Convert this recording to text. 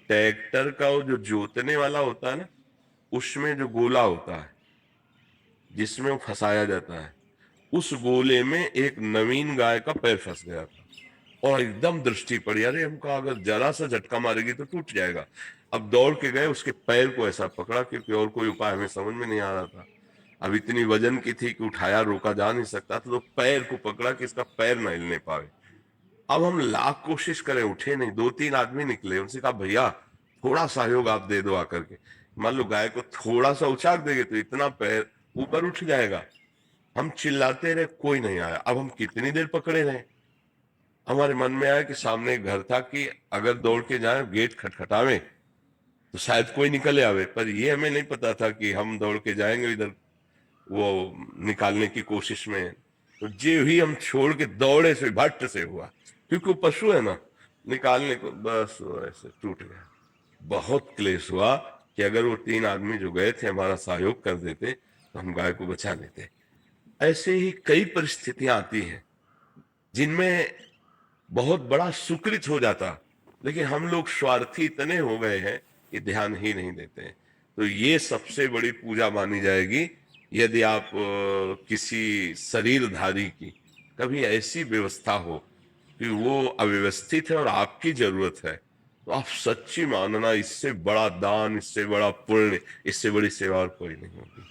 Tractor का वो जो जोतने वाला होता है ना, उसमें जो गोला होता है जिसमें वो फंसाया जाता है, उस गोले में एक नवीन गाय का पैर फंस गया था और एकदम दृष्टि पड़ी, अरे हमको अगर जरा सा झटका मारेगी तो टूट जाएगा। अब दौड़ के गए, उसके पैर को ऐसा पकड़ा, क्योंकि और कोई उपाय हमें समझ में नहीं आ रहा था। अब इतनी वजन की थी कि उठाया रोका जा नहीं सकता था, तो पैर को पकड़ा कि इसका पैर न हिलने पावे। अब हम लाख कोशिश करें, उठे नहीं। दो तीन आदमी निकले, उनसे कहा भैया थोड़ा सहयोग आप दे दो आकर के। मान लो गाय को थोड़ा सा उछाक देंगे तो इतना पैर ऊपर उठ जाएगा। हम चिल्लाते रहे, कोई नहीं आया। अब हम कितनी देर पकड़े रहे। हमारे मन में आया कि सामने एक घर था कि अगर दौड़ के जाए गेट खटखटावे तो शायद कोई निकले आवे, पर ये हमें नहीं पता था कि हम दौड़ के जाएंगे इधर वो निकालने की कोशिश में। तो जे ही हम छोड़ के दौड़े से भट्ट से हुआ, क्योंकि वो पशु है ना, निकालने को बस वो ऐसे टूट गया। बहुत क्लेश हुआ कि अगर वो तीन आदमी जो गए थे हमारा सहयोग कर देते तो हम गाय को बचा लेते। ऐसे ही कई परिस्थितियां आती हैं जिनमें बहुत बड़ा सुकृत हो जाता, लेकिन हम लोग स्वार्थी इतने हो गए हैं कि ध्यान ही नहीं देते हैं। तो ये सबसे बड़ी पूजा मानी जाएगी। यदि आप किसी शरीरधारी की कभी ऐसी व्यवस्था हो कि वो अव्यवस्थित है और आपकी जरूरत है, तो आप सच्ची मानना, इससे बड़ा दान, इससे बड़ा पुण्य, इससे बड़ी सेवा और कोई नहीं होगी।